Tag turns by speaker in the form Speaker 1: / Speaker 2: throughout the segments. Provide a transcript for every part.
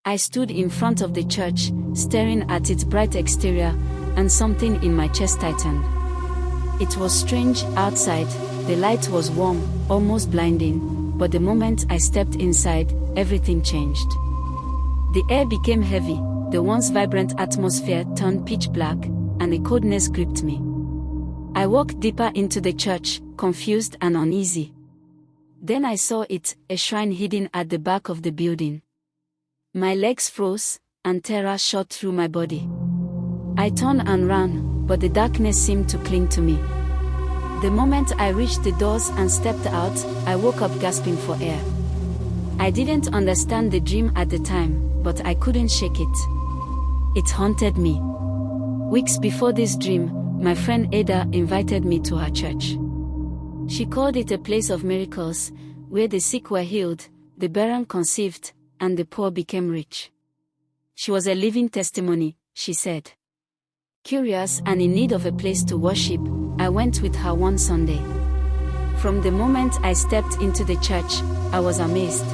Speaker 1: I stood in front of the church, staring at its bright exterior, and something in my chest tightened. It was strange outside, the light was warm, almost blinding, but the moment I stepped inside, everything changed. The air became heavy, the once vibrant atmosphere turned pitch black, and a coldness gripped me. I walked deeper into the church, confused and uneasy. Then I saw it, a shrine hidden at the back of the building. My legs froze, and terror shot through my body. I turned and ran, but the darkness seemed to cling to me. The moment I reached the doors and stepped out, I woke up gasping for air. I didn't understand the dream at the time, but I couldn't shake it. It haunted me. Weeks before this dream, my friend Ada invited me to her church. She called it a place of miracles, where the sick were healed, the barren conceived, and the poor became rich. She was a living testimony, she said. Curious and in need of a place to worship, I went with her one Sunday. From the moment I stepped into the church, I was amazed.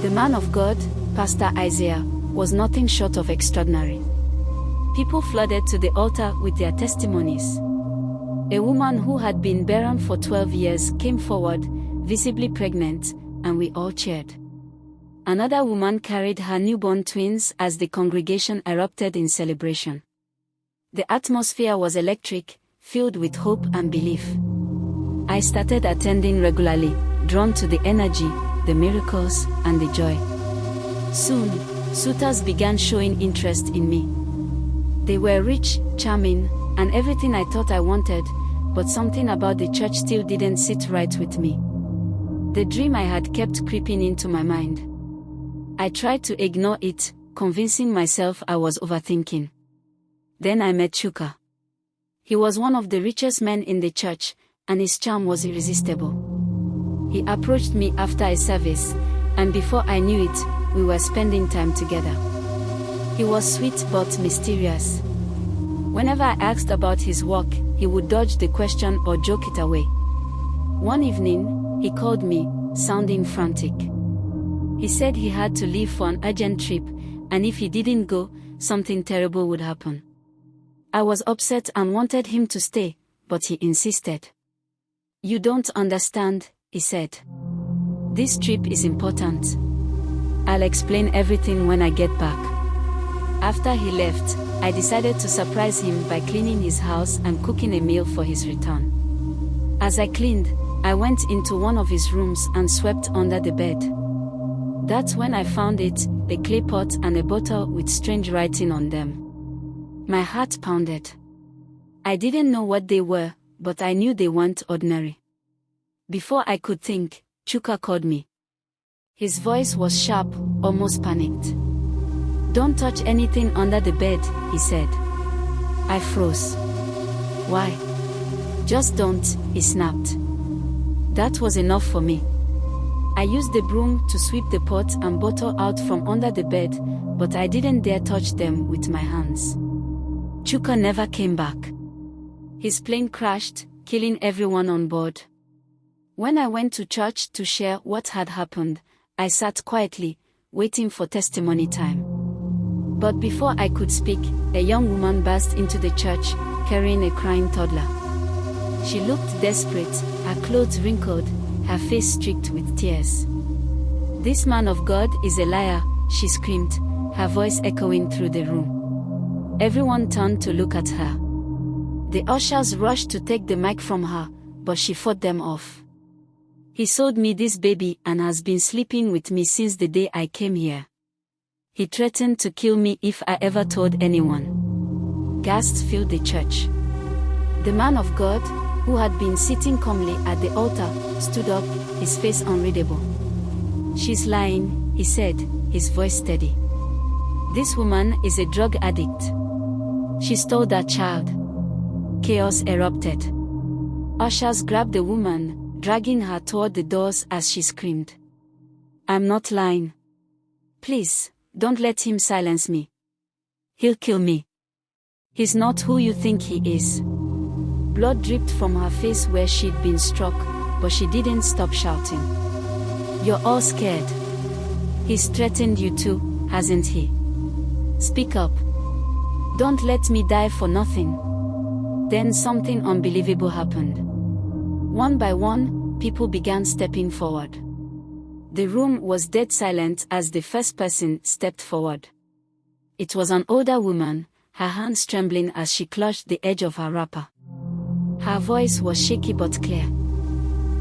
Speaker 1: The man of God, Pastor Isaiah, was nothing short of extraordinary. People flooded to the altar with their testimonies. A woman who had been barren for 12 years came forward, visibly pregnant, and we all cheered. Another woman carried her newborn twins as the congregation erupted in celebration. The atmosphere was electric, filled with hope and belief. I started attending regularly, drawn to the energy, the miracles, and the joy. Soon, suitors began showing interest in me. They were rich, charming, and everything I thought I wanted, but something about the church still didn't sit right with me. The dream I had kept creeping into my mind. I tried to ignore it, convincing myself I was overthinking. Then I met Chuka. He was one of the richest men in the church, and his charm was irresistible. He approached me after a service, and before I knew it, we were spending time together. He was sweet but mysterious. Whenever I asked about his work, he would dodge the question or joke it away. One evening, he called me, sounding frantic. He said he had to leave for an urgent trip, and if he didn't go, something terrible would happen. I was upset and wanted him to stay, but he insisted. "You don't understand," he said. "This trip is important. I'll explain everything when I get back." After he left, I decided to surprise him by cleaning his house and cooking a meal for his return. As I cleaned, I went into one of his rooms and swept under the bed. That's when I found it, a clay pot and a bottle with strange writing on them. My heart pounded. I didn't know what they were, but I knew they weren't ordinary. Before I could think, Chuka called me. His voice was sharp, almost panicked. "Don't touch anything under the bed," he said. I froze. "Why?" "Just don't," he snapped. That was enough for me. I used the broom to sweep the pot and bottle out from under the bed, but I didn't dare touch them with my hands. Chuka never came back. His plane crashed, killing everyone on board. When I went to church to share what had happened, I sat quietly, waiting for testimony time. But before I could speak, a young woman burst into the church, carrying a crying toddler. She looked desperate, her clothes wrinkled, her face streaked with tears. "This man of God is a liar," she screamed, her voice echoing through the room. Everyone turned to look at her. The ushers rushed to take the mic from her, but she fought them off. "He sold me this baby and has been sleeping with me since the day I came here. He threatened to kill me if I ever told anyone." Gasps filled the church. The man of God, who had been sitting calmly at the altar, stood up, his face unreadable. "She's lying," he said, his voice steady. "This woman is a drug addict. She stole that child." Chaos erupted. Ushers grabbed the woman, dragging her toward the doors as she screamed. "I'm not lying. Please, don't let him silence me. He'll kill me. He's not who you think he is." Blood dripped from her face where she'd been struck, but she didn't stop shouting. "You're all scared. He's threatened you too," hasn't he? Speak up. Don't let me die for nothing." Then something unbelievable happened. One by one, people began stepping forward. The room was dead silent as the first person stepped forward. It was an older woman, her hands trembling as she clutched the edge of her wrapper. Her voice was shaky but clear.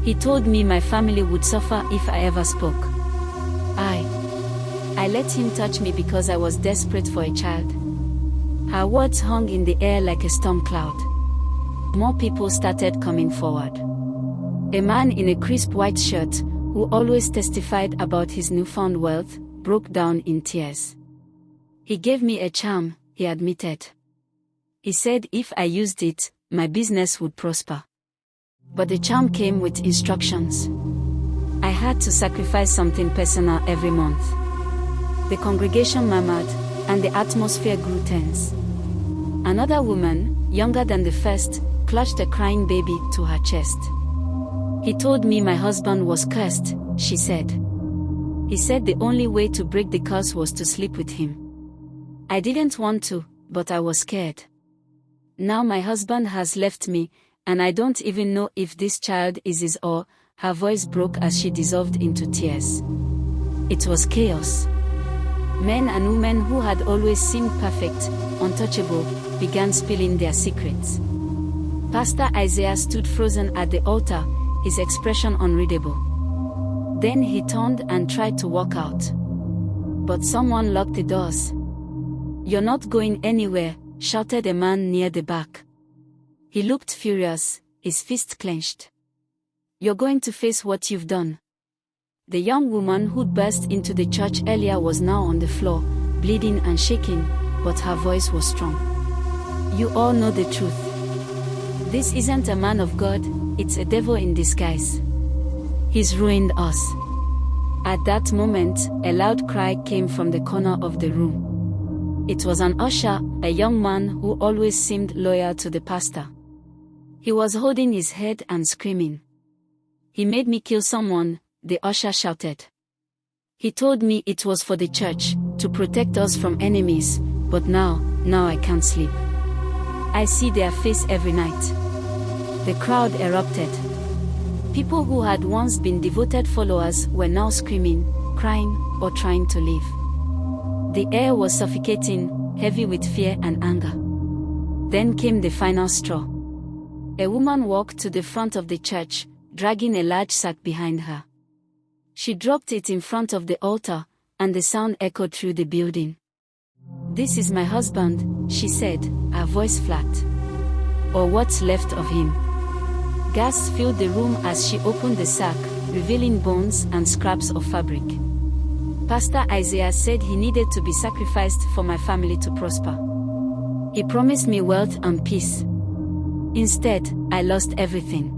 Speaker 1: "He told me my family would suffer if I ever spoke. I let him touch me because I was desperate for a child." Her words hung in the air like a storm cloud. More people started coming forward. A man in a crisp white shirt, who always testified about his newfound wealth, broke down in tears. "He gave me a charm," he admitted. "He said if I used it, my business would prosper. But the charm came with instructions. I had to sacrifice something personal every month." The congregation murmured, and the atmosphere grew tense. Another woman, younger than the first, clutched a crying baby to her chest. "He told me my husband was cursed," she said. "He said the only way to break the curse was to sleep with him. I didn't want to, but I was scared. Now my husband has left me, and I don't even know if this child is his or." Her voice broke as she dissolved into tears. It was chaos. Men and women who had always seemed perfect, untouchable, began spilling their secrets. Pastor Isaiah stood frozen at the altar, his expression unreadable. Then he turned and tried to walk out. But someone locked the doors. "You're not going anywhere," shouted a man near the back. He looked furious, his fist clenched. "You're going to face what you've done." The young woman who'd burst into the church earlier was now on the floor, bleeding and shaking, but her voice was strong. "You all know the truth. This isn't a man of God, it's a devil in disguise. He's ruined us." At that moment, a loud cry came from the corner of the room. It was an usher, a young man who always seemed loyal to the pastor. He was holding his head and screaming. "He made me kill someone," the usher shouted. "He told me it was for the church, to protect us from enemies, but now I can't sleep. I see their face every night." The crowd erupted. People who had once been devoted followers were now screaming, crying, or trying to leave. The air was suffocating, heavy with fear and anger. Then came the final straw. A woman walked to the front of the church, dragging a large sack behind her. She dropped it in front of the altar, and the sound echoed through the building. "This is my husband," she said, her voice flat. "Or what's left of him." Gasps filled the room as she opened the sack, revealing bones and scraps of fabric. "Pastor Isaiah said he needed to be sacrificed for my family to prosper. He promised me wealth and peace. Instead, I lost everything."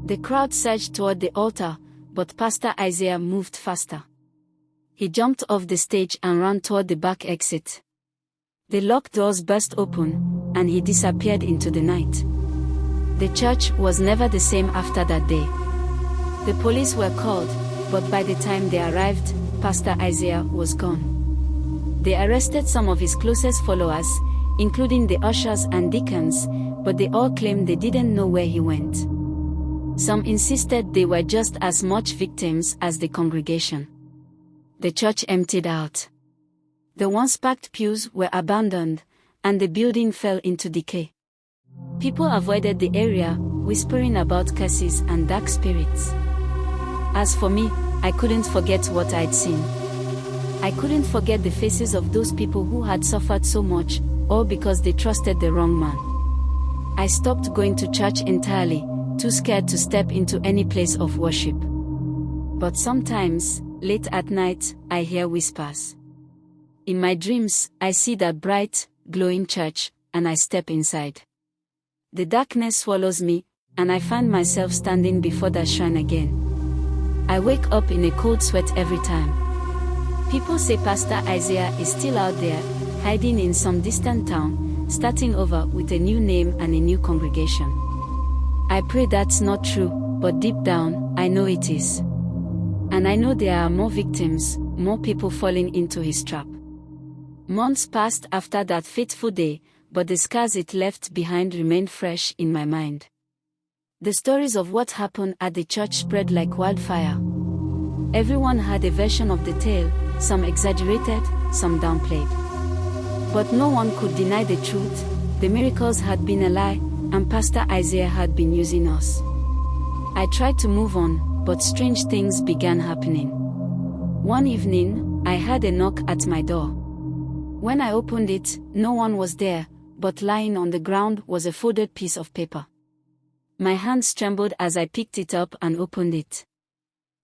Speaker 1: The crowd surged toward the altar, but Pastor Isaiah moved faster. He jumped off the stage and ran toward the back exit. The locked doors burst open, and he disappeared into the night. The church was never the same after that day. The police were called, but by the time they arrived, Pastor Isaiah was gone. They arrested some of his closest followers, including the ushers and deacons, but they all claimed they didn't know where he went. Some insisted they were just as much victims as the congregation. The church emptied out. The once packed pews were abandoned, and the building fell into decay. People avoided the area, whispering about curses and dark spirits. As for me, I couldn't forget what I'd seen. I couldn't forget the faces of those people who had suffered so much, all because they trusted the wrong man. I stopped going to church entirely, too scared to step into any place of worship. But sometimes, late at night, I hear whispers. In my dreams, I see that bright, glowing church, and I step inside. The darkness swallows me, and I find myself standing before that shrine again. I wake up in a cold sweat every time. People say Pastor Isaiah is still out there, hiding in some distant town, starting over with a new name and a new congregation. I pray that's not true, but deep down, I know it is. And I know there are more victims, more people falling into his trap. Months passed after that fateful day, but the scars it left behind remained fresh in my mind. The stories of what happened at the church spread like wildfire. Everyone had a version of the tale, some exaggerated, some downplayed. But no one could deny the truth. The miracles had been a lie, and Pastor Isaiah had been using us. I tried to move on, but strange things began happening. One evening, I heard a knock at my door. When I opened it, no one was there, but lying on the ground was a folded piece of paper. My hands trembled as I picked it up and opened it.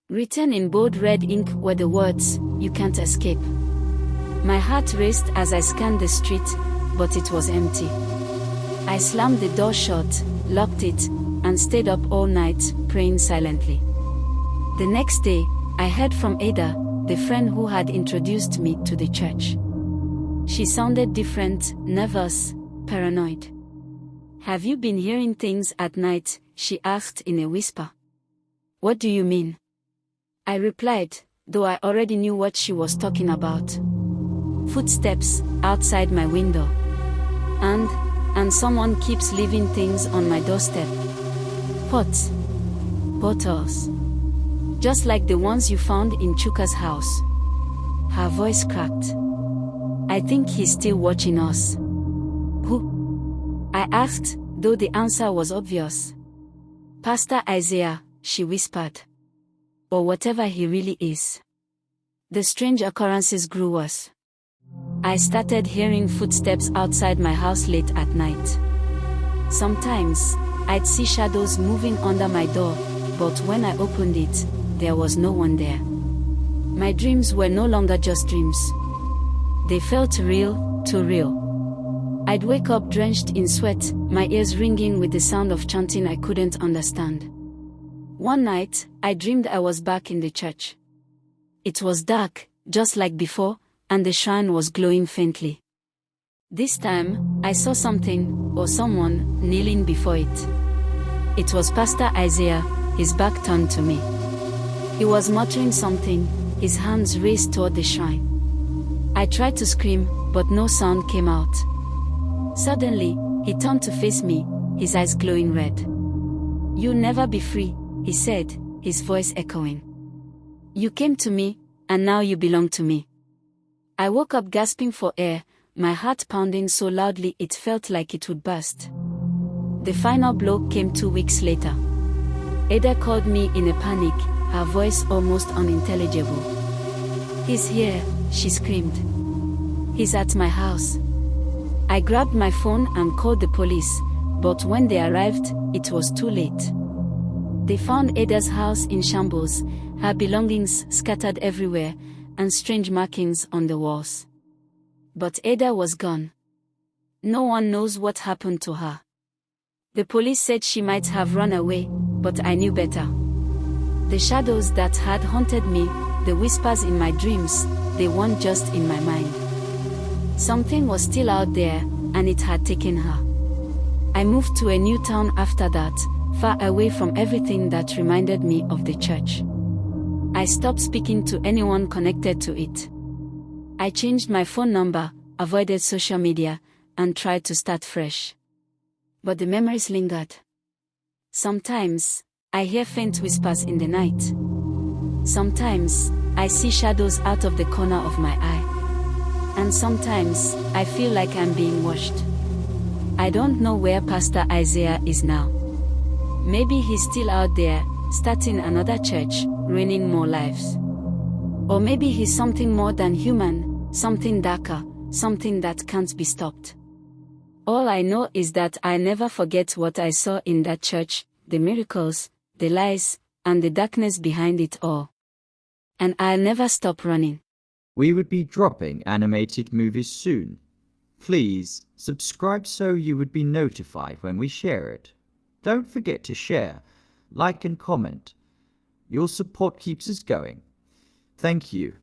Speaker 1: Written in bold red ink were the words, "You can't escape." My heart raced as I scanned the street, but it was empty. I slammed the door shut, locked it, and stayed up all night, praying silently. The next day, I heard from Ada, the friend who had introduced me to the church. She sounded different, nervous, paranoid. "Have you been hearing things at night?" she asked in a whisper. "What do you mean?" I replied, though I already knew what she was talking about. "Footsteps outside my window. And someone keeps leaving things on my doorstep. Pots. Bottles. Just like the ones you found in Chuka's house." Her voice cracked. "I think he's still watching us." "Who?" I asked, though the answer was obvious. "Pastor Isaiah," she whispered. "Or whatever he really is." The strange occurrences grew worse. I started hearing footsteps outside my house late at night. Sometimes, I'd see shadows moving under my door, but when I opened it, there was no one there. My dreams were no longer just dreams. They felt real, too real. I'd wake up drenched in sweat, my ears ringing with the sound of chanting I couldn't understand. One night, I dreamed I was back in the church. It was dark, just like before, and the shrine was glowing faintly. This time, I saw something, or someone, kneeling before it. It was Pastor Isaiah, his back turned to me. He was muttering something, his hands raised toward the shrine. I tried to scream, but no sound came out. Suddenly, he turned to face me, his eyes glowing red. "You'll never be free," he said, his voice echoing. "You came to me, and now you belong to me." I woke up gasping for air, my heart pounding so loudly it felt like it would burst. The final blow came 2 weeks later. Ada called me in a panic, her voice almost unintelligible. "He's here," she screamed. "He's at my house." I grabbed my phone and called the police, but when they arrived, it was too late. They found Ada's house in shambles, her belongings scattered everywhere, and strange markings on the walls. But Ada was gone. No one knows what happened to her. The police said she might have run away, but I knew better. The shadows that had haunted me, the whispers in my dreams, they weren't just in my mind. Something was still out there, and it had taken her. I moved to a new town after that, far away from everything that reminded me of the church. I stopped speaking to anyone connected to it. I changed my phone number, avoided social media, and tried to start fresh. But the memories lingered. Sometimes, I hear faint whispers in the night. Sometimes, I see shadows out of the corner of my eye. And sometimes, I feel like I'm being watched. I don't know where Pastor Isaiah is now. Maybe he's still out there, starting another church, ruining more lives. Or maybe he's something more than human, something darker, something that can't be stopped. All I know is that I never forget what I saw in that church, the miracles, the lies, and the darkness behind it all. And I'll never stop running.
Speaker 2: We would be dropping animated movies soon. Please subscribe so you would be notified when we share it. Don't forget to share, like and comment. Your support keeps us going. Thank you.